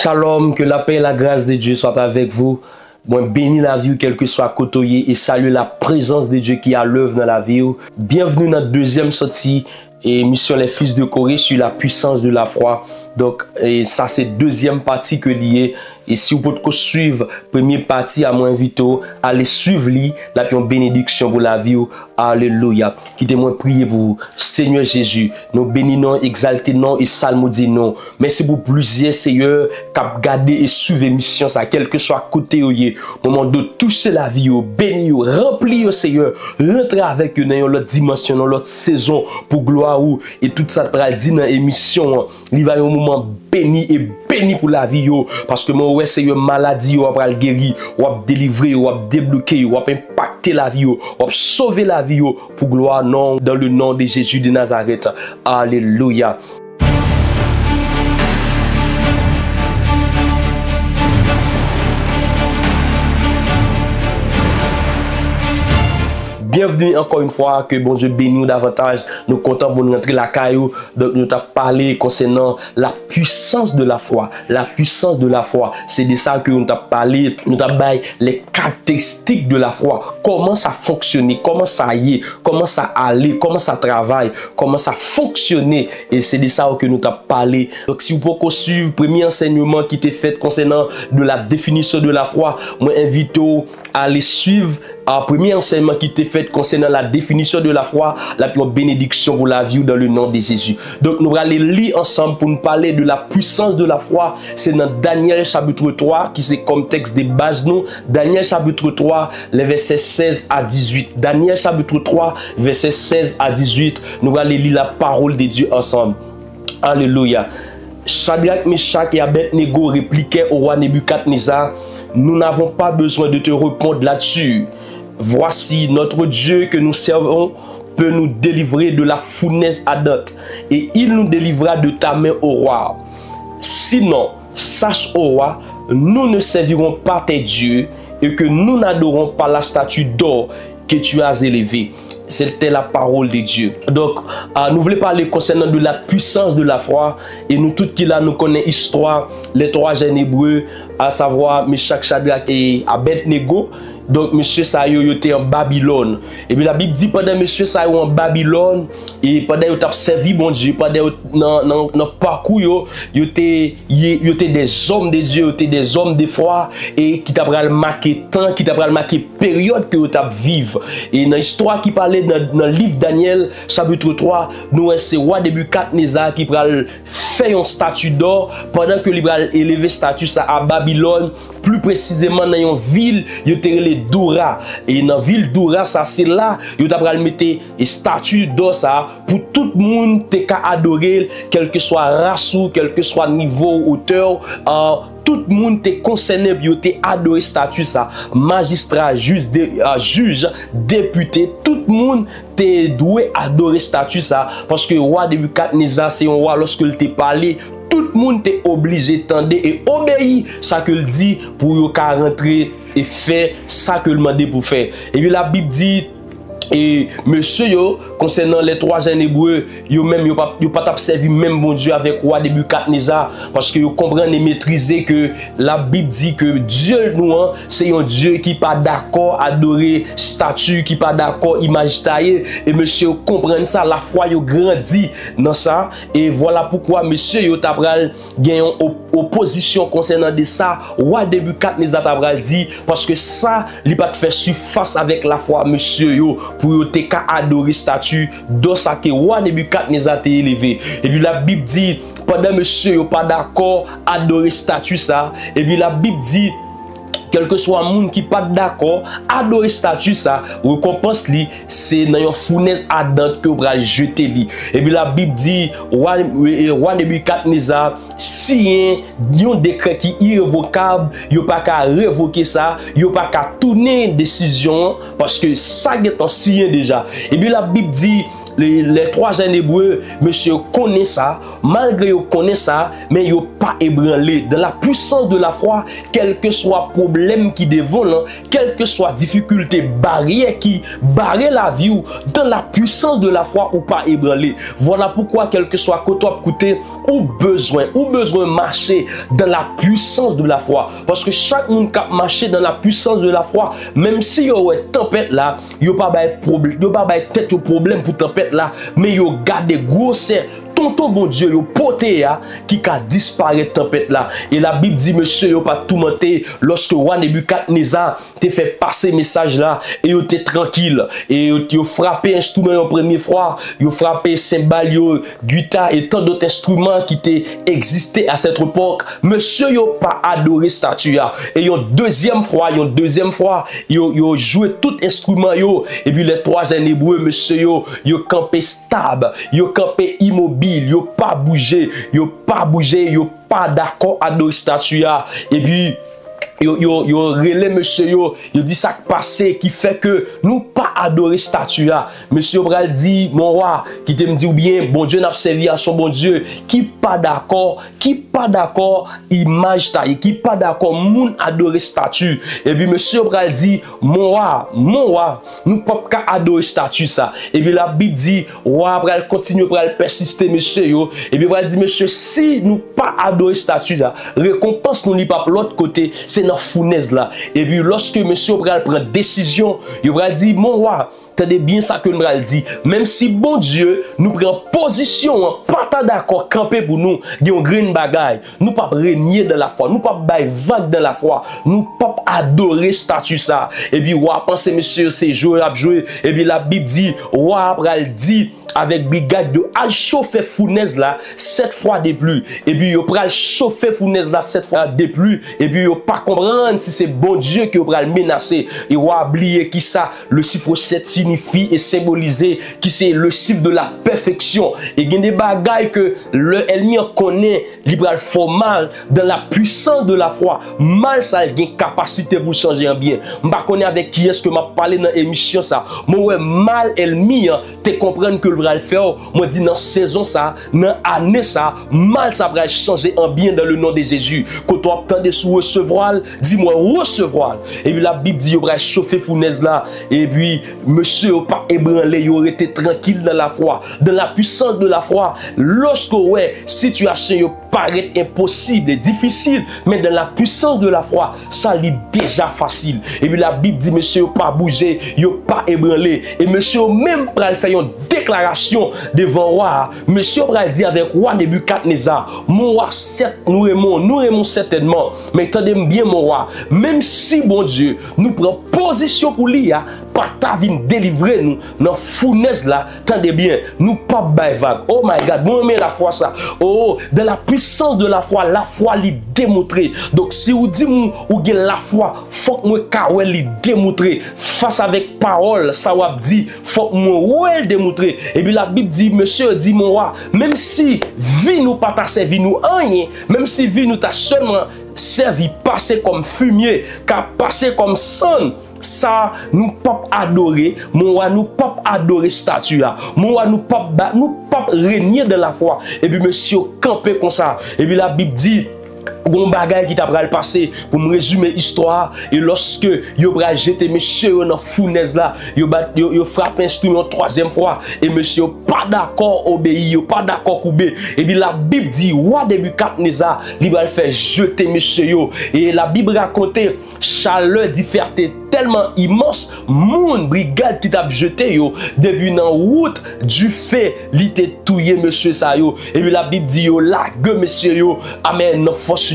Shalom, que la paix et la grâce de Dieu soient avec vous. Moi, bénis la vie, quel que soit côtoyé, et salue la présence de Dieu qui est à l'œuvre dans la vie. Bienvenue dans la deuxième sortie et mission Les Fils de Corée sur la puissance de la foi. Donc, ça, c'est deuxième partie que lié. Et si vous pouvez suivre première partie, à m'inviter à aller suivre la bénédiction pour la vie. Alléluia. Qui témoin prier pour vous. Seigneur Jésus, nous bénissons, exaltons et salmodions. Merci pour plusieurs Seigneur qui ont gardé et suivi mission ça, quel que soit côté au moment de toucher la vie, béni, rempli Seigneur, rentrer avec eux dans l'autre dimension, dans l'autre saison pour gloire et tout ça pour dire dans l'émission. Il va y avoir un moment béni et béni pour la vie parce que moi ouais c'est une maladie ou va guérir ou va délivrer ou va débloquer ou va impacter la vie ou va sauver la vie pour gloire non dans le nom de Jésus de Nazareth. Alléluia. Bienvenue encore une fois, que bon Dieu bénisse davantage. Nous comptons pour nous rentrer la caillou. Donc nous avons parlé concernant la puissance de la foi. La puissance de la foi, c'est de ça que nous avons parlé. Nous avons parlé les caractéristiques de la foi. Comment ça fonctionne, comment ça y est, comment ça allait, comment ça travaille, comment ça fonctionne. Et c'est de ça que nous avons parlé. Donc si vous pouvez suivre le premier enseignement qui était fait concernant de la définition de la foi, moi invite à aller suivre un premier enseignement qui était fait concernant la définition de la foi, la plus bénédiction pour la vie dans le nom de Jésus. Donc nous allons lire ensemble pour nous parler de la puissance de la foi. C'est dans Daniel chapitre 3 qui c'est comme texte de base nous. Daniel chapitre 3, les versets 16 à 18. Daniel chapitre 3, versets 16 à 18. Nous allons lire la parole de Dieu ensemble. Alléluia. Shadrach, Meshach et Abednego répliquaient au roi Nebuchadnezzar: nous n'avons pas besoin de te répondre là-dessus. Voici notre Dieu que nous servons peut nous délivrer de la fournaise ardente et il nous délivrera de ta main au roi. Sinon, sache au roi, nous ne servirons pas tes dieux et que nous n'adorons pas la statue d'or que tu as élevée. C'était la parole de Dieu. Donc, nous voulons parler concernant de la puissance de la foi. Et nous, tout qui là, nous connaissons l'histoire, les trois jeunes hébreux, à savoir Meshach, Shadrach et Abednego. Donc, monsieur Sayo était en Babylone. Et puis la Bible dit pendant monsieur Sayo en Babylone, et pendant qu'il a servi bon Dieu, pendant dans le parcours, il était des hommes de Dieu, il était des hommes de foi, et qui t'a marqué temps, qui t'a marqué période que tu as vivre. Et dans l'histoire qui parlait dans le livre Daniel, chapitre 3, nous c'est roi Nebuchadnezzar qui fait une statue d'or pendant que il a élevé statue ça à Babylone, plus précisément dans une ville, il était les Doura. Et dans la ville Doura, ça c'est là, il a mettre une statue d'or ça pour tout le monde te adorer, quel que soit race ou quel que soit niveau, hauteur, tout le monde te concerné pour te adorer statue ça. Magistrat, juge, député, tout le monde te doué adorer statue ça parce que roi Nebuchadnezzar c'est un roi lorsqu'il te parlé, tout le monde est obligé d'entendre et obéir ça que il dit pour rentrer et faire ça que il demande pour faire. Et puis la Bible dit et monsieur concernant les trois jeunes hébreux, yo pas servi même bon Dieu avec roi Nebuchadnezzar parce que yo comprennent et maîtriser que la Bible dit que Dieu nous c'est un Dieu qui pas d'accord adorer statue, qui pas d'accord image taillée et monsieur comprenne ça, la foi yo grandi dans ça et voilà pourquoi monsieur yo t'a pral gagné opposition concernant de ça roi Nebuchadnezzar t'a pral dit parce que ça il pas faire surface avec la foi monsieur yo pour te adorer statue dans ça que roi Nebuchadnezzar t'a élevé. Et puis la Bible dit pendant monsieur yo pas d'accord adorer statue ça et puis la Bible dit quel que soit un monde qui pas d'accord adorer statue ça récompense li c'est dans une fournaise ardente que vous va jeter li. Et puis la Bible dit roi Nebuchadnezzar si un décret qui est irrévocable, il pas qu'à révoquer ça, il pas qu'à tourner une décision parce que ça est en signé déjà. Et puis la Bible dit les trois jeunes hébreux, monsieur connaît ça, malgré qu'ils connaissent ça, mais ils n'ont pas ébranlé. Dans la puissance de la foi, quel que soit problème qui dévole, quelle que soit difficulté, barrière qui barre la vie, ou dans la puissance de la foi, ou pas ébranlé. Voilà pourquoi, quel que soit côté ou besoin marcher dans la puissance de la foi. Parce que chaque monde qui marche dans la puissance de la foi, même si il y a une tempête là, il n'y a pas de tête au problème pour tempête là, mais il y a gardé gros serre. Tonton bon Dieu, yo poté qui a disparu tempête là. Et la Bible dit, monsieur, yo pas tout menté lorsque roi Nebuchadnezzar te fait passer message là et yo te tranquille. Et yo frappé instrument en première fois, yo frappé cymbale, yo guitare et tant d'autres instruments qui te existé à cette époque. Monsieur, yo pas adoré statue là. Et yo deuxième fois, yo joué tout instrument yo. Et puis les trois en hébreu, monsieur, yo campé stable, yo campé immobile. Yo pas bougé, yo pas d'accord à deux statues. Et puis yo relais monsieur yo dit ça qui passé qui fait que nous pas adorer statue là. Monsieur Bral dit mon roi qui te me dit ou bien bon Dieu n'a servi à son bon Dieu qui pas d'accord image taille qui pas d'accord moun adorer statue. Et puis monsieur Bral dit mon roi nous pas adorer statue ça. Et puis la Bible dit roi Bral continue Bral persister monsieur yo. Et puis Bral dit monsieur si nous pas adorer statue là récompense nous li pas l'autre côté c'est dans fournaise là. Et puis lorsque monsieur Bral prend décision, il va dire mon roi, tenez bien ça que nous Bral dit, même si bon Dieu nous prend position, pas d'accord camper pour nous, une green bagaille, nous pas régner dans la foi, nous pas bailler vague dans la foi, nous pas adorer statut ça. Et puis roi penser monsieur c'est jouer à jouer. Et puis la Bible dit roi Bral dit avec brigade de al chauffer fournaise là 7 fois de plus. Et puis yo pral chauffer fournaise là 7 fois de plus. Et puis yo pas comprendre si c'est bon Dieu qui pral menacer. Et ou oublier qui ça le chiffre 7 signifie et symboliser qui c'est le chiffre de la perfection. Et il y a des bagailles que le ennemi connaît, libéral fort mal dans la puissance de la foi. Mal ça a une capacité pour changer un bien. M'pa connais avec qui est-ce que m'a parlé dans l'émission ça. Moi mal ennemi te comprendre que le faire, moi dis dans saison ça, dans année ça, mal ça va changer en bien dans le nom de Jésus. Quand tu attendais sous recevoir, dis-moi recevoir. Et puis la Bible dit il va chauffer fournaise là et puis monsieur pas ébranlé, il aurait été tranquille dans la foi, dans la puissance de la foi. Lorsque ouais, situation paraît impossible et difficile, mais dans la puissance de la foi, ça l'est déjà facile. Et puis la Bible dit monsieur pas bouger, il pas ébranlé et monsieur même pour faire une déclaration devant roi, monsieur Bral dit avec roi Nebuchadnezzar, mon roi, certes, nous aimons certainement, mais attendez bien mon roi, même si bon Dieu nous prend position pour lui, pas ta vie délivrer nous dans fournaise là, attendez bien, nous pas bail vague. Oh my God, moi mais la foi ça. Oh, dans la puissance de la foi lui démontrer. Donc si vous dites ou gen la foi, faut que moi kawel lui démontrer face avec parole, ça va dit, faut que moi ouais démontrer. Et puis la Bible dit, monsieur dit mon roi, même si vie nous pas t'a servi nous rien, même si vie nous t'a seulement servi passer comme fumier, qu'a passé comme sang, ça nous pas adorer, mon roi nous pas adorer statue, mon roi nous pas régner dans la foi. Et puis monsieur camper comme ça. Et puis la Bible dit gon bagay qui t'a pral passer pour me résumer l'histoire et lorsque yo pral jeter monsieur dans fournaise là yo frappe instrument troisième fois et monsieur pas d'accord obéi yo pas d'accord couper et puis la Bible dit roi Nebuchadnezzar il va faire jeter monsieur yo et la Bible racontait chaleur difficulté tellement immense moun brigade qui t'a jeté yo depuis dans route du fait li te touyer monsieur ça yo et puis la Bible dit yo largue monsieur yo amen force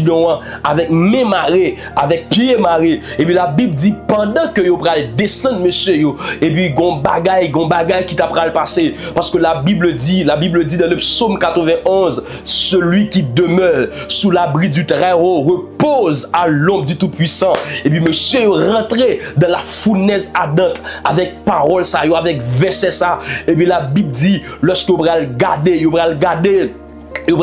avec mes marées, avec pied maré. Et puis la Bible dit pendant que yo pral descendre monsieur yo, et puis gon bagay qui t'a pral passer. Parce que la Bible dit dans le psaume 91, celui qui demeure sous l'abri du Très-Haut repose à l'ombre du Tout-Puissant. Et puis monsieur yo rentré dans la fournaise ardente avec parole ça yo, avec verset ça. Et puis la Bible dit lorsque yo pral garder Yo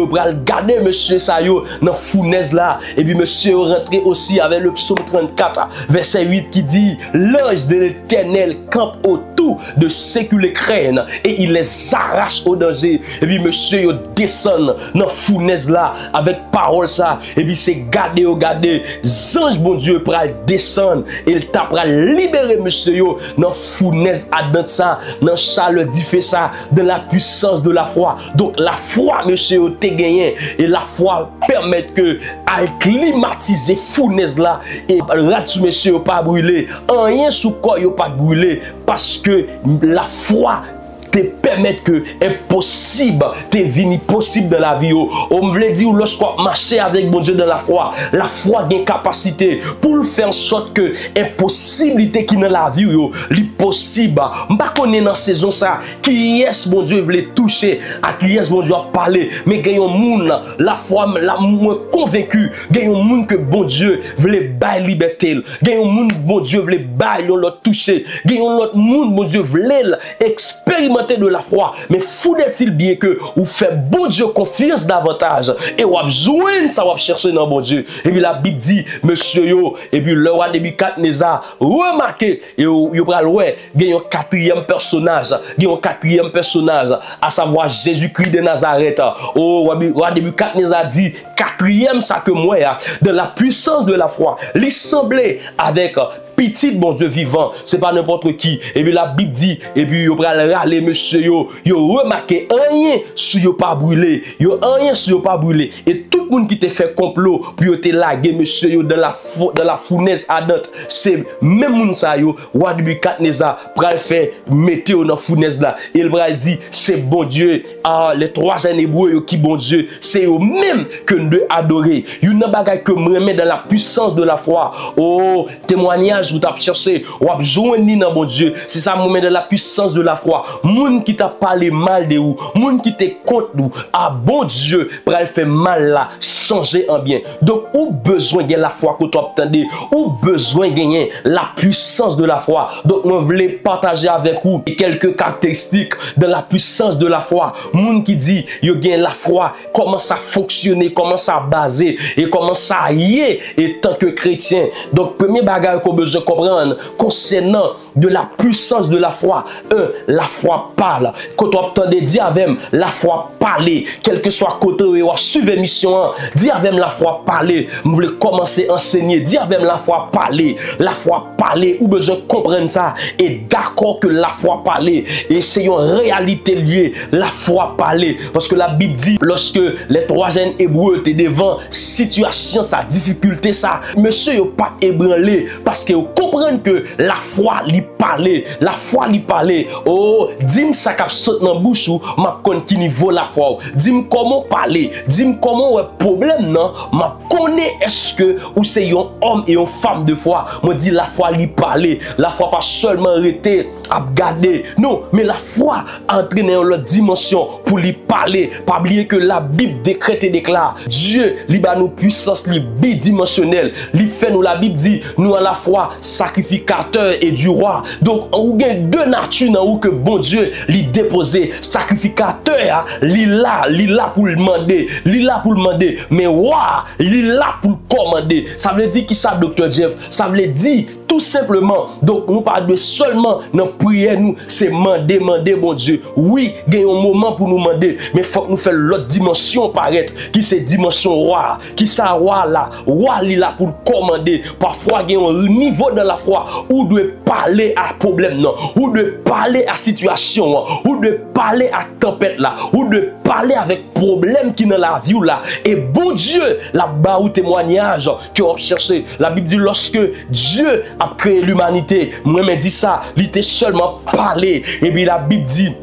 pral garder monsieur ça yo dans fournaise là. Et puis monsieur rentré aussi avec le psaume 34 verset 8 qui dit l'ange de l'Éternel campe autour de ceux qui les craignent et il les arrache au danger. Et puis monsieur yo descend dans fournaise là avec parole ça. Et puis c'est garder ange bon Dieu pral descendre et il t'a pral libérer monsieur yo dans fournaise ardente ça, dans chaleur fait ça, dans la puissance de la foi. Donc la foi monsieur te gagné et la foi permet que à climatiser fournaise là et ratu monsieur pas brûler, rien sous corps yo pas brûler parce que la foi te permettre que impossible te vini possible dans la vie. On me veut dire lorsqu'on marcher avec bon Dieu dans la foi a une capacité pour faire en sorte que impossibilité qui dans la vie li possible. M'pa connait dans saison ça qui est bon Dieu veut toucher à qui est bon Dieu a parler mais gagne un monde la foi la moins convaincu gagne un monde que bon Dieu veut bailler liberté gagne un monde bon Dieu veut bailler l'autre toucher gagne un autre monde bon Dieu veut expérimenter de la foi, mais faudrait-il bien que vous faites bon Dieu confiance davantage et vous joindre ça, vous chercher dans bon Dieu. Et puis la Bible dit, monsieur yo, et puis le roi Nebuchadnezzar remarquez et vous pral ouais, il y a un quatrième personnage, à savoir Jésus-Christ de Nazareth. Oh, roi Nebuchadnezzar dit quatrième ça que moi de la puissance de la foi, il semblait avec petit bon Dieu vivant, c'est pas n'importe qui. Et puis la Bible dit, et puis yo pral râler monsieur yo remarqué rien sur yo pas brûlé, rien sur yo pas brûlé. Et tout le monde qui te fait complot pour yo te laguer monsieur yo dans la fournaise ardente, c'est même moun ça yo roi Nebuchadnezzar pral faire météo dans fournaise là. Il pral dit c'est bon Dieu, les trois hébreux qui bon Dieu, c'est eux même que nous devons adorer. Yon nan bagay que me remet dans la puissance de la foi. Oh, témoignage vous t'a cherché, ou ap joindre dans bon Dieu. C'est ça me met dans la puissance de la foi. Moun qui t'a parlé mal de ou, moun qui te contre ou, bon Dieu, pral faire mal là, changer en bien. Donc, ou besoin de la foi que tu obtenez, ou besoin de gagner la puissance de la foi. Donc, nous voulons partager avec vous quelques caractéristiques de la puissance de la foi. Moun qui dit, yo gagne la foi, comment ça fonctionne, comment ça basé et comment ça y est et tant que chrétien. Donc, premier bagage qu'on besoin comprendre concernant de la puissance de la foi. La foi parle. Quand on entend dire avec la foi parler, quel que soit côté ou suivre mission, dire avec la foi parler. Vous voulez commencer à enseigner, dire avec la foi parler. La foi parler, ou besoin comprendre ça et d'accord que la foi parler et c'est une réalité liée, la foi parler parce que la Bible dit lorsque les trois jeunes hébreux étaient devant situation sa difficulté ça, monsieur yo pas ébranlé parce que comprendre que la foi lui parler, oh, dis-moi ça cap saute dans bouche ou m'a connait qui niveau la foi. Dis-moi comment parler, dis-moi comment ouais problème non, m'a connait est-ce que ou c'est un homme et une femme de foi. Moi dit la foi lui parler, la foi pas seulement rester à garder. Non, mais la foi entrer dans l'autre dimension pour lui parler. Pas oublier que la Bible décrète et déclare Dieu li ba nous puissance li bidimensionnelle. Li fait nous la Bible dit nous à la fois sacrificateur et du roi. Donc on gagne deux natures dans où que bon Dieu li déposer sacrificateur li là pour le demander, mais roi li là pour commander. Ça veut dire qui ça docteur Jeff? Ça veut dire tout simplement. Donc nous parlons de seulement dans prière nous c'est demander bon Dieu. Oui, il y a un moment pour nous demander, mais il faut que nous fassions l'autre dimension paraître qui c'est dimension roi, qui ça roi là pour commander. Parfois il y a un niveau dans la foi où doit parler à problème non, où doit parler à situation, où doit parler à tempête là, où doit parler avec problème qui dans la vie là. Et bon Dieu, là-bas où témoignage que on cherché. La Bible dit lorsque Dieu a créé l'humanité, moi me dit ça, il était seulement parlé. Et puis la Bible dit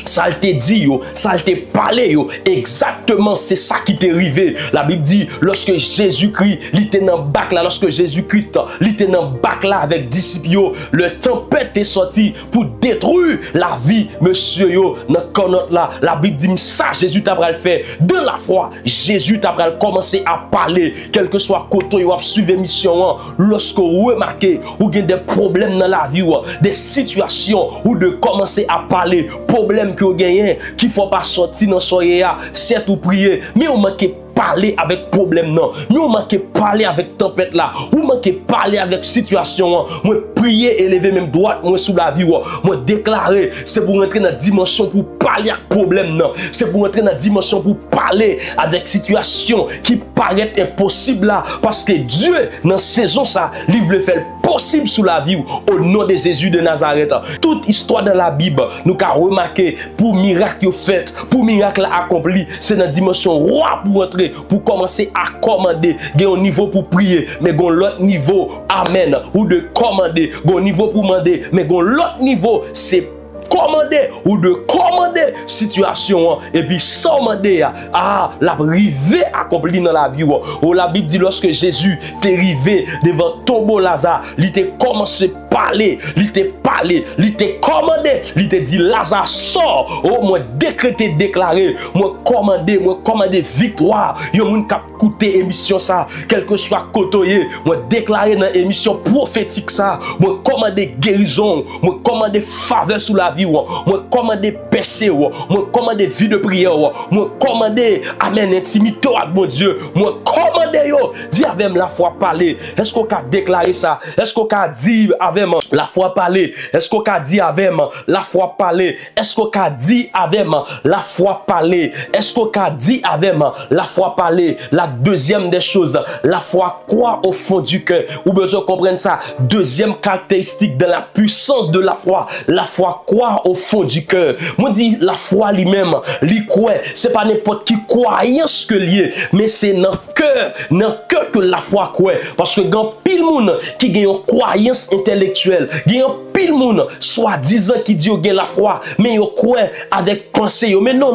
ça te dit yo, ça te parlé yo, exactement c'est ça qui t'est arrivé. La Bible dit lorsque Jésus-Christ il était dans bac là, lorsque Jésus-Christ il était dans bac là avec disciples yo, le tempête est sorti pour détruire la vie monsieur yo dans connaît là. La Bible dit ça Jésus t'a le faire dans la foi. Jésus t'a commencer à parler quel que soit côté yo a suivre mission lorsque vous remarquez ou gain des problèmes dans la vie ou des situations ou de commencer à parler problème que vous gagnez, qu'il ne faut pas sortir dans soirée, certes ou prier, mais vous manquez parler avec problème non, mais vous manquez parler avec tempête là, vous manquez parler avec situation, moi prier et lever même droite moi sous la vie, moi déclarer, c'est pour rentrer dans la dimension pour parler avec problème non, c'est pour rentrer dans la dimension pour parler avec situation qui paraît impossible là, parce que Dieu dans saison ça, il veut faire possible sous la vie au nom de Jésus de Nazareth. Toute histoire dans la Bible, nous avons remarqué pour miracle fait, pour miracle accompli, c'est dans la dimension roi pour entrer, pour commencer à commander, il y a un niveau pour prier, mais il y a l'autre niveau, amen, ou de commander, il y a un niveau pour demander, mais il y a l'autre niveau, c'est commander ou de commander situation et puis sans demander la rivé accompli dans la vie. La Bible dit lorsque Jésus t'est arrivé devant tombeau Lazare, il t'a commencé à parler, il t'a parlé, il t'a commandé, il t'a dit Lazare sort. Oh, moi décrété, déclaré, moi commandé victoire. Yo moun k'ap écouter émission ça, quel que soit côté, moi déclaré dans émission prophétique ça, moi commandé guérison, moi commandé faveur sous la vie, moi commandé percé, moi commandé vie de prière, moi commandé amen intimité avec mon Dieu, moi commandé yo, dis avec la foi parler. Est-ce qu'on a déclaré ça? Est-ce qu'on a dit avec la foi parler? Est-ce qu'on a dit avec la foi parler? Est-ce qu'on a dit avec la foi parler? Est-ce qu'on a dit avec la foi parler? La deuxième des choses, la foi croit au fond du cœur. Ou besoin de comprendre ça. Deuxième caractéristique de la puissance de la foi croit au fond du cœur. Moi dis la foi lui-même, lui croit. C'est pas n'importe qui croyance que lié, mais c'est dans le cœur que la foi croit. Parce que quand pile monde qui gagne une croyance intellectuelle, gagne pile monde soi-disant qui dit gagne la foi, mais yo croit avec pensée. Mais non.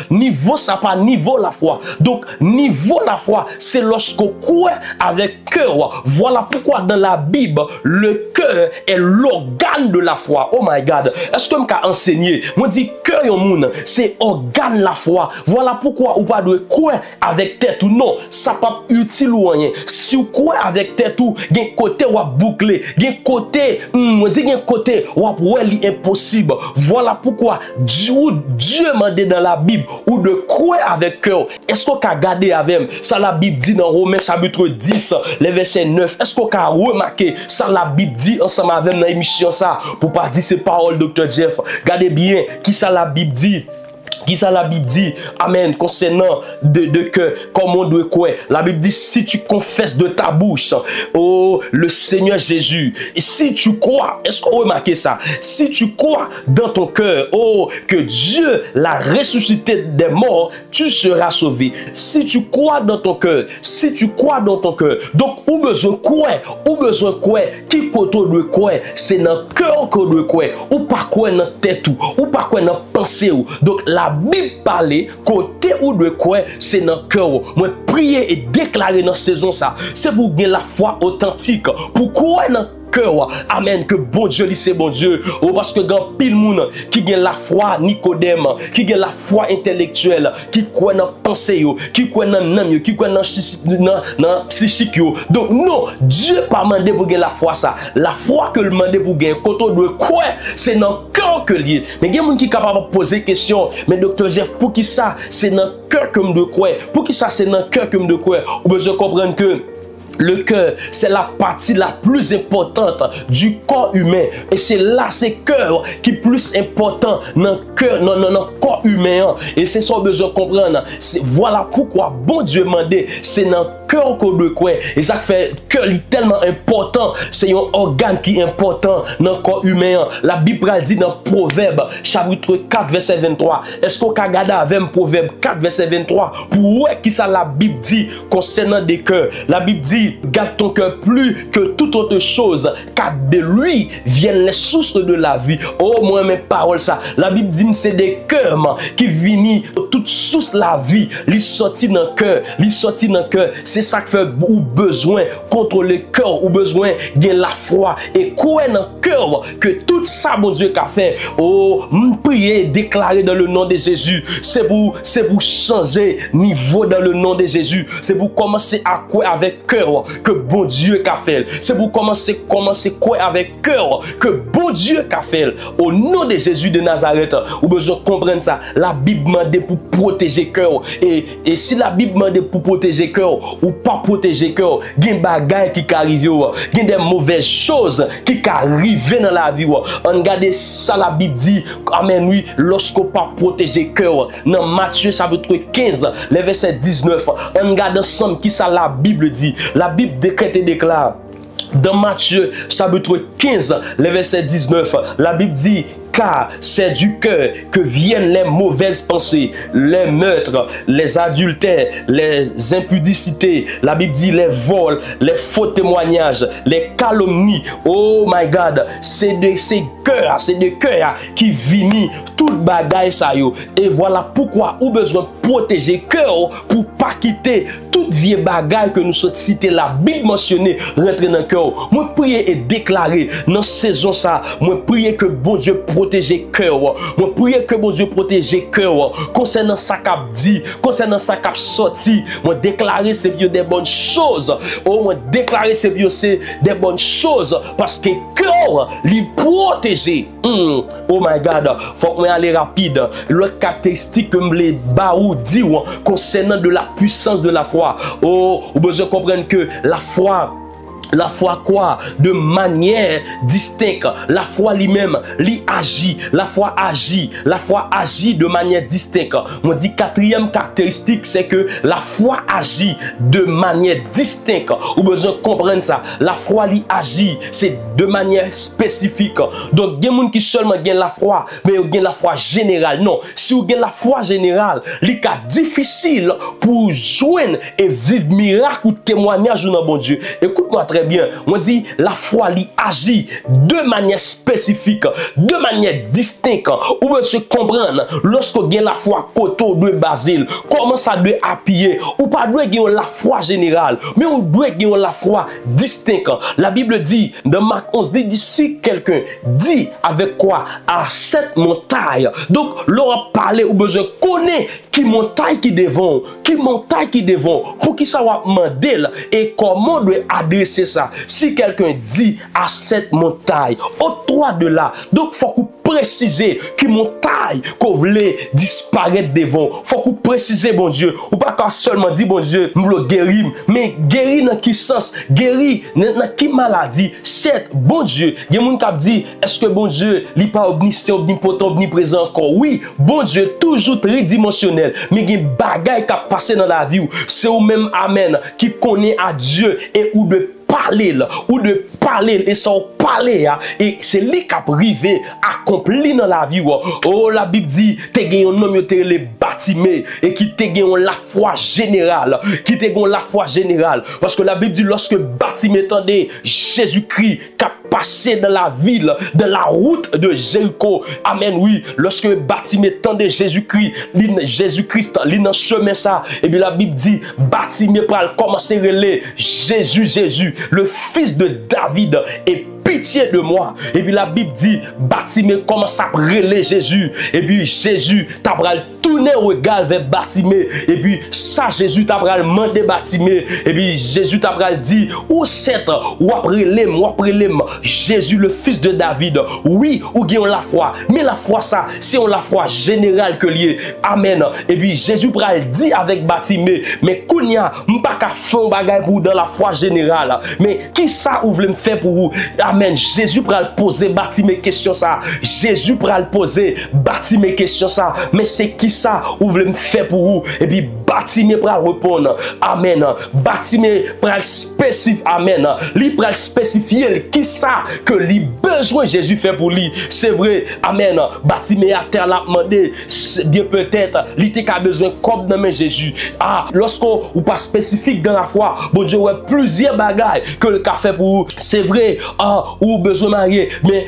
Niveau ça pas niveau la foi. Donc niveau la foi, c'est lorsqu'on croit avec cœur. Voilà pourquoi dans la Bible, le cœur est l'organe de la foi. Oh my God. Est-ce que je enseigné? Moi dis cœur yon moun, c'est organe la foi. Voilà pourquoi ou pas de croire avec tête ou non, ça pas utile ou rien. Si vous croyez avec tête ou, gen côté ou bouclé, gen côté, moi dis gen côté ou impossible. Voilà pourquoi Dieu m'a dit dans la Bible ou de croire avec cœur. Est-ce qu'on a gardé avec ça la Bible dit dans Romains chapitre 10, le verset 9. Est-ce qu'on a remarqué ça la Bible dit ensemble avec dans l'émission ça pour pas dire ces paroles Dr. Jeff. Regardez bien qui ça la Bible dit. Qui ça la Bible dit, amen, concernant de que, comme on doit croire. La Bible dit, si tu confesses de ta bouche, oh, le Seigneur Jésus, et si tu crois, est-ce qu'on remarque ça? Si tu crois dans ton cœur, oh, que Dieu l'a ressuscité des morts, tu seras sauvé. Si tu crois dans ton cœur, donc, ou besoin croire, qui côté doit croire, c'est dans le cœur qu'on doit croire, ou pas croire dans la tête, ou pas croire dans la pensée. Donc, la Bible parle, côté ou de quoi, c'est dans le cœur. Moi, prier et déclarer dans cette saison ça, c'est pour gagner la foi authentique. Pourquoi dans cœur, amen, que bon Dieu, c'est bon Dieu. Oh, parce que quand pile monde qui gagne la foi Nicodème, qui gagne la foi intellectuelle, qui croit dans pensée, qui croit dans l'âme, qui croit dans psychique. Donc non, Dieu pas demandé pour gagner la foi ça. La foi que le demandé pour gagner, quand on doit croire, c'est dans le cœur que lié. Mais il y a des gens qui sont capables de poser question, mais Dr. Jeff, pour qui ça, c'est dans le cœur que je dois croire. Pour qui ça, c'est dans le cœur que je dois croire. Ou besoin de comprendre que le cœur, c'est la partie la plus importante du corps humain. Et c'est là, c'est le cœur qui est plus important dans le corps humain. Et c'est ça qu'on a besoin de comprendre. Voilà pourquoi bon Dieu m'a dit, c'est dans le cœur qu'on doit croire. Et ça fait que le cœur est tellement important. C'est un organe qui est important dans le corps humain. La Bible dit dans Proverbe, chapitre 4, verset 23. Est-ce qu'on a regardé avec Proverbe 4, verset 23 pour voir qui ça la Bible dit concernant des cœurs? La Bible dit, garde ton cœur plus que toute autre chose, car de lui viennent les sources de la vie. Oh, moi, mes paroles, ça. La Bible dit, c'est des cœurs qui viennent toute source de la vie. Ils sortent dans le cœur. C'est ça qui fait ou besoin contre le cœur, ou besoin de la foi. Et quoi dans le cœur que tout ça, mon Dieu, qu'a fait. Oh, prier, déclarer dans le nom de Jésus. C'est pour changer niveau dans le nom de Jésus. C'est pour commencer à croire avec cœur. cœur que bon Dieu qu'a fait. C'est pour commencer quoi avec cœur que bon Dieu qu'a fait. Au nom de Jésus de Nazareth, ou besoin de comprendre ça. La Bible demande pour protéger cœur. Et si la Bible demande pour protéger cœur ou pas protéger cœur, il y a des bagailles qui arrivent, il y a des mauvaises choses qui arrivent dans la vie. On regarde ça, la Bible dit, amen, oui, lorsqu'on pas protéger cœur. Dans Matthieu chapitre 15, le verset 19, on regarde ensemble qui ça la Bible dit. La Bible décrète et déclare. Dans Matthieu chapitre 15, le verset 19, la Bible dit, car c'est du cœur que viennent les mauvaises pensées, les meurtres, les adultères, les impudicités, la Bible dit les vols, les faux témoignages, les calomnies. Oh my God, c'est de ces cœurs qui viennent toute bagaille ça yo. Et voilà pourquoi on besoin de protéger cœur pour pas quitter toute vieille bagaille que nous sommes cité la Bible mentionnée rentrer dans le cœur. Moi prier et déclarer dans saison ça, moi prier que bon Dieu protéger cœur. Moi prier que bon Dieu protéger cœur concernant ça qu'a dit, concernant ça qu'a sorti. Moi déclarer c'est bien des bonnes choses. Oh moi déclarer c'est bien c'est des bonnes choses parce que cœur li protéger. Oh my God, faut que aller rapide. L'autre caractéristique que me baou dit concernant de la puissance de la foi. Oh, vous besoin comprendre que la foi quoi? De manière distincte. La foi lui-même, lui agit. La foi agit. La foi agit de manière distincte. On dit quatrième caractéristique, c'est que la foi agit de manière distincte. Vous besoin comprendre ça. La foi lui agit, c'est de manière spécifique. Donc, il y a des gens qui seulement gagnent la foi, mais ils gagnent la foi générale. Non, si vous gagnez la foi générale, c'est difficile pour joindre et vivre miracle ou témoignage dans bon Dieu. Écoute-moi très bien. On dit la foi lui agit de manière spécifique, de manière distincte. Ou veut se comprendre lorsqu'on gagne la foi koto de Basile, comment ça doit appuyer ou pas doit gagner la foi générale, mais on doit gagner la foi distincte. La Bible dit dans Marc 11 dit si quelqu'un dit avec quoi à cette montagne. Donc l'on a parlé ou besoin connaître qui montagne qui devant, pour qui ça va demander et comment on doit adresser ça. Si quelqu'un dit à cette montagne, au droit de là, donc faut qu'on précise qui montagne qu'on voulait disparaître devant. Faut qu'on précise bon Dieu, ou pas qu'à seulement dire bon Dieu, nous voulons guérir, mais guérir dans qui sens, guérir dans qui maladie. C'est bon Dieu. Il y a des gens qui disent est-ce que bon Dieu n'est pas omnipotent, omniprésent encore? Oui, bon Dieu toujours tridimensionnel, mais il y a des bagailles qui passent dans la vie. C'est au même amen qui connaît à Dieu et ou de parler et sans parler et c'est lui qui a privé accompli dans la vie. Oh la Bible dit t'es gagné un homme te les bâtimé et qui t'es gagné la foi générale, parce que la Bible dit lorsque bâtimé tendait Jésus-Christ qui a passé dans la ville, dans la route de Jéricho. Amen, oui. Lorsque bâtiment tendait Jésus-Christ, li dans chemin ça, et bien la Bible dit, bâtiment pral commencer à relayer Jésus, le fils de David, et pitié de moi. Et puis la Bible dit, bâtiment commence à relayer Jésus, et puis Jésus t'a pral tourner regard vers bâtiment, et puis ça Jésus t'a pral mandé bâtiment, et puis Jésus t'a pral dit, où c'est, ou après l'homme, Jésus le fils de David. Oui, ou gagnons la foi, mais la foi ça, c'est la foi générale que lié. Amen. Et puis Jésus pral dit avec bâtiment, mais kounya, m'pas ka faire bagay pour dans la foi générale. Mais qui ça ou voulez me faire pour vous? Amen. Jésus pral poser bâtiment question ça. Jésus pral poser bâtiment question ça. Mais c'est qui ça ou voulez me faire pour vous? Et puis bâtiment pral répondre. Amen. Bâtiment pral spécifier. Amen. Li pral spécifier qui ça que li besoin Jésus fait pour lui. C'est vrai. Amen. Bâtiment à terre l'a demandé. Bien peut-être li te ka besoin comme dans Jésus. Ah, lorsqu'on ou pas spécifique dans la foi, bon Dieu ouais plusieurs bagailles que le ka fait pour vous. C'est vrai. Ah, ou besoin marier, mais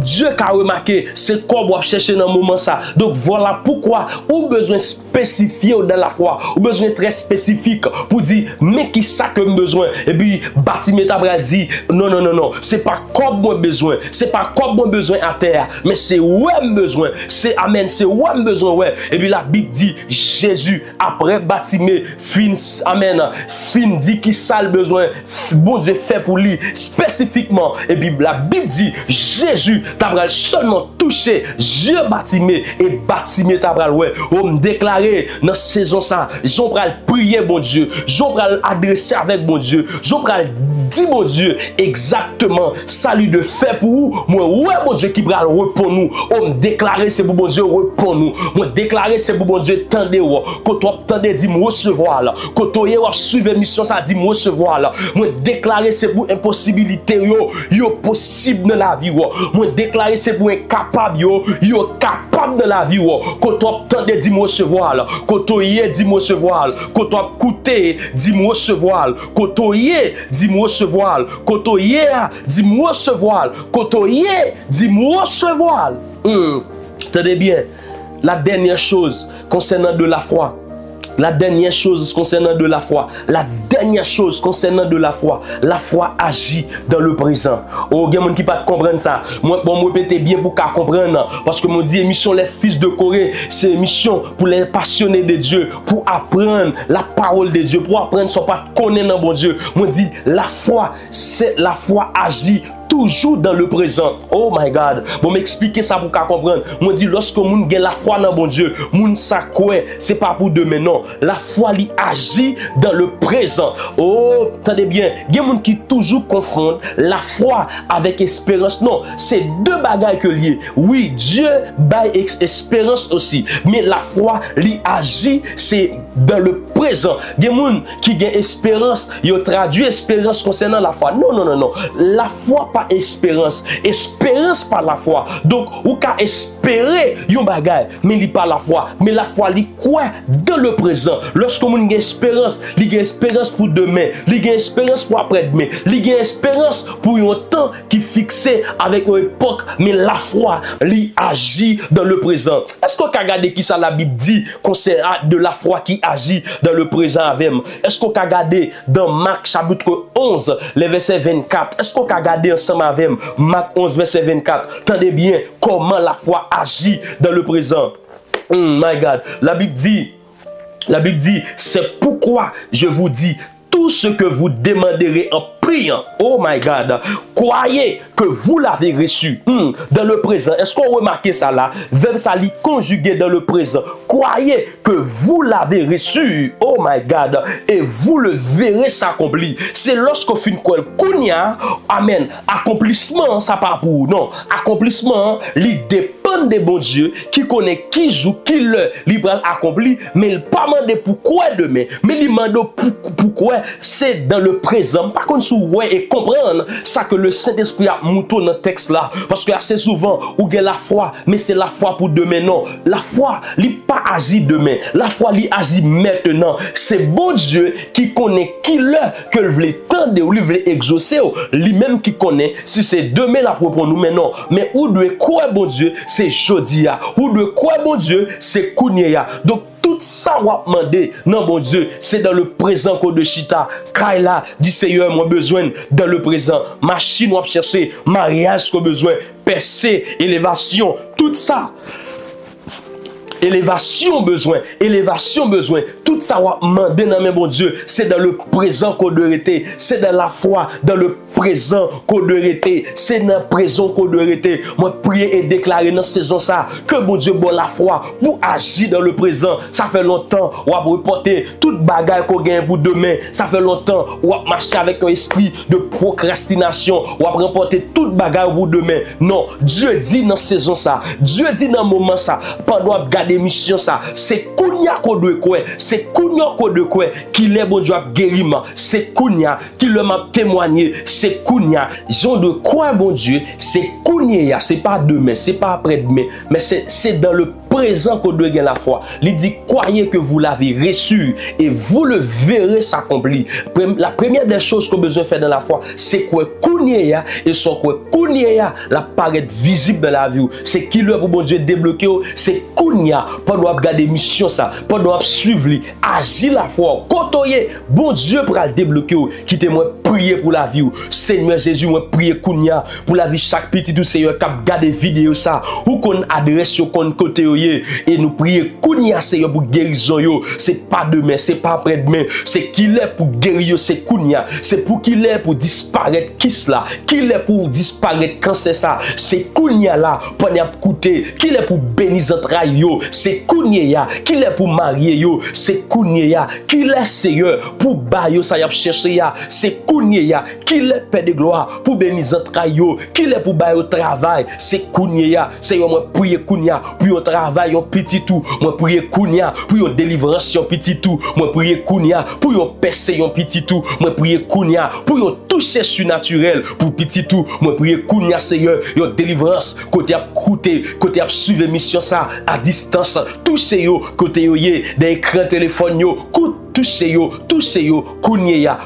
Dieu a remarqué, c'est quoi vous chercher dans le moment ça. Donc voilà pourquoi ou besoin spécifié dans la foi, ou besoin très spécifique pour dire, mais qui ça que besoin. Et puis, Bartimée Tabral dit, non, non, non, non, c'est pas comme moi besoin, c'est pas comme moi besoin à terre, mais c'est ouais besoin, c'est amen, c'est ouais besoin, ouais. Et puis la Bible dit, Jésus, après Bartimée, amen, fin dit qui ça le besoin, bon Dieu fait pour lui, spécifiquement. Et puis la Bible dit, Jésus, Tabral seulement touché, Dieu Bartimée, et Bartimée Tabral, ouais, on me déclarer dans saison ça, j'en pral prier, bon Dieu, j'en pral adresser avec mon Dieu, j'en pral dire, mon Dieu, exactement, salut de fait pour vous, moi, ouais, mon Dieu, qui pral repos nous, on me déclarer, c'est pour mon Dieu, repos nous, moi, déclarer, c'est pour mon Dieu, tendez, quand on tendez, dit, me recevoir, là, quand on y a suivi mission, ça dit, me recevoir, là, moi, déclarer, c'est pour impossibilité, yo, possible dans la vie, moi, déclarer, c'est pour incapable, yo, capable dans la vie, quand on tendez, dit, me recevoir, là, quand on y est, dit, me recevoir, quand on écouté, dit, me recevoir, quand on y est, dit, me recevoir, quand on y est, dit, me recevoir, quand on y est, dit, me recevoir. Tenez bien, la dernière chose concernant de la foi. La dernière chose concernant de la foi. La dernière chose concernant de la foi agit dans le présent. Oh, il y a des gens qui ne comprennent pas ça. Moi, je répète bien pour qu'ils comprennent. Parce que je dis, émission Les Fils de Corée, c'est une mission pour les passionnés de Dieu, pour apprendre la parole de Dieu, pour apprendre son pas connaître dans bon Dieu. Moi, je dis, la foi agit toujours dans le présent. Oh my God. Bon, m'expliquer ça pour qu'on comprenne. Moi dit lorsque moun gen la foi dans bon Dieu, moun sa kwe, c'est pas pour demain non. La foi li agit dans le présent. Oh, attendez bien. Gen moun qui toujours confondent la foi avec espérance. Non, c'est deux bagages que liés. Oui, Dieu bail espérance aussi, mais la foi li agit c'est dans le présent. Gen moun qui gen espérance, yo traduit espérance concernant la foi. Non, non, non, non. La foi pas espérance, espérance par la foi. Donc ou ka espérer yon bagay, mais li pas la foi, mais la foi li quoi dans le présent. Lorsque moun gen espérance, li gen espérance pour demain, li gen espérance pour après-demain, li gen espérance pour un temps qui fixé avec une époque, mais la foi li agit dans le présent. Est-ce qu'on a regardé qui ça la Bible dit concernant de la foi qui agit dans le présent avec? Est-ce qu'on a regardé dans Marc chapitre 11 le verset 24? Est-ce qu'on a regardé ensemble avec Marc 11 verset 24? Tendez bien comment la foi agit dans le présent. My God, la Bible dit, c'est pourquoi je vous dis, tout ce que vous demanderez en priant, oh my God, croyez que vous l'avez reçu dans le présent. Est-ce qu'on remarque ça là? Verbe ça lit conjugué dans le présent. Croyez que vous l'avez reçu, oh my God, et vous le verrez s'accomplir. C'est lorsqu'on fait une kounya, amen, accomplissement, ça pas pour non. Accomplissement, il dépend de bon Dieu qui connaît qui joue, qui le libre accompli, mais il pas demandé pourquoi demain, mais il demande pourquoi c'est dans le présent. Par contre, ouais et comprendre ça que le Saint-Esprit a monté dans le texte là, parce que assez souvent ou gagne la foi, mais c'est la foi pour demain. Non, la foi li pas agit demain, la foi li agit maintenant. C'est bon Dieu qui connaît qui le que le veut tendre ou le veut exaucer, lui-même qui connaît si c'est demain la pour nous maintenant. Mais où doit quoi bon Dieu, c'est jodia, où doit quoi bon Dieu, c'est kounya. Donc tout ça on va demander non bon Dieu, c'est dans le présent qu'on de chita. Kaila dit Seigneur, moi besoin dans le présent. Machine on va chercher, mariage qu'on besoin, percée, élévation, tout ça. Élévation besoin, tout ça va demander dans mes bon Dieu, c'est dans le présent qu'on doit rester, c'est dans la foi, dans le présent qu'on doit rester, c'est dans le présent qu'on doit rester. Moi prier et déclarer dans saison ça que bon Dieu bon la foi pour agir dans le présent. Ça fait longtemps on va reporter toute bagarre qu'on gagne pour demain. Ça fait longtemps on va marcher avec un esprit de procrastination, on va remporter toute bagarre pour demain. Non, Dieu dit dans saison ça, Dieu dit dans moment ça, pendant garder mission ça, c'est kounya qu'on doit quoi, c'est kounya qu'on doit quoi qui les bon Dieu a guéri, c'est kounya qui le m'a témoigné, c'est kounya j'en de quoi bon Dieu, c'est kounya, c'est pas demain, c'est pas après-demain, mais c'est dans le présent qu'on doit gagner la foi. Il dit, croyez que vous l'avez reçu et vous le verrez s'accomplir. La première des choses qu'on a besoin de faire dans la foi, c'est quoi kounye ya, et son quoi kounye ya, la paraître visible dans la vie. C'est qui le pour bon Dieu débloquer, c'est kounya, pendant regarder mission ça, pendant suivre li, agir la foi, kotoye, bon Dieu pour le débloquer, quittez moi prier pour la vie. Seigneur Jésus, moi prier kounya pour la vie chaque petit tout Seigneur cap garder vidéo ça, ou qu'on adresse yo kon côté et nous prier kounya Seigneur pour guérison yo, c'est pas demain, c'est pas après-demain, c'est qu'il est pour guérir, c'est kounya, c'est pour qu'il est pour disparaître kiss là, qu'il est pour disparaître cancer ça, c'est kounya là, pendant écouter, qu'il est pour bénir entrailles yo, c'est kounya ya, qu'il est pour marier yo, c'est kounya ya, qu'il est Seigneur pour bailler ça y a chercher ya, c'est kounya ya, qu'il est Père de gloire pour bénir entrailles yo, qu'il est pour bailler au travail, c'est kounya ya, Seigneur moi prier kounya pour un travail un petit tout, moi prier kounya pour une délivrance un petit tout, moi prier kounya pour un percé un petit tout, moi prier kounya pour un toucher surnaturel pour petit tout, moi prier kounya Seigneur une délivrance côté à suivre mission ça à distance, toucher yo côté yo des écrans téléphone yo toucher yo, kounye ya,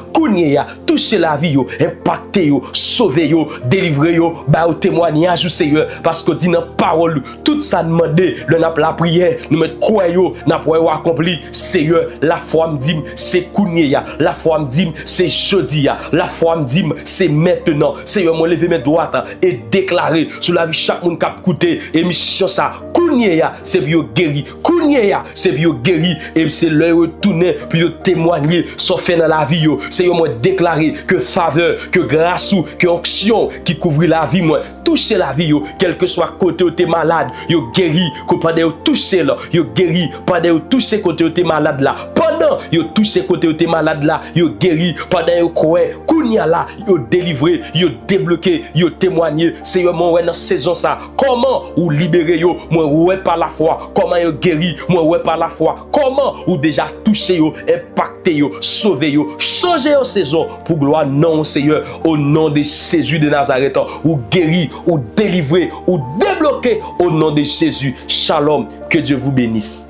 toucher la vie yo, impacter yo, sauver yo, délivrer yo, ba au témoignage Seigneur, parce que dit dans parole, tout ça demandé, le n'a la prière, nous mettre quoi yo, n'a pas accompli, Seigneur, la foi me dit, c'est kounye ya, la foi me dit, c'est jeudi ya, la foi me dit, c'est maintenant, Seigneur, moi lever mes droites et déclarer sur la vie chaque monde qui a écouté émission ça, kounye ya, c'est bio guéri, kounye ya, c'est bio guéri, et c'est l'heure retourner, puis témoigner son fait dans la vie. C'est moi déclarer que faveur, que grâce ou que onction qui couvre la vie, moi toucher la vie, quel que soit côté où tu es malade, yo guéri, que pendant où toucher là, yo guéri, pendant où toucher côté où tu es malade là, pendant yo toucher côté où tu es malade là, yo guéri, pendant yo quoi, kounya là, yo délivré, yo débloqué, yo témoigné, c'est moi ouais dans saison ça, comment ou libérer yo, moi ouais par la foi, comment yo guéri, moi ouais par la foi, comment ou déjà touché yo, impacté yo, sauvé yo, changer yo saison pour gloire non Seigneur, au nom de Jésus de Nazareth, ou guéri, ou délivré, ou débloqué au nom de Jésus. Shalom, que Dieu vous bénisse.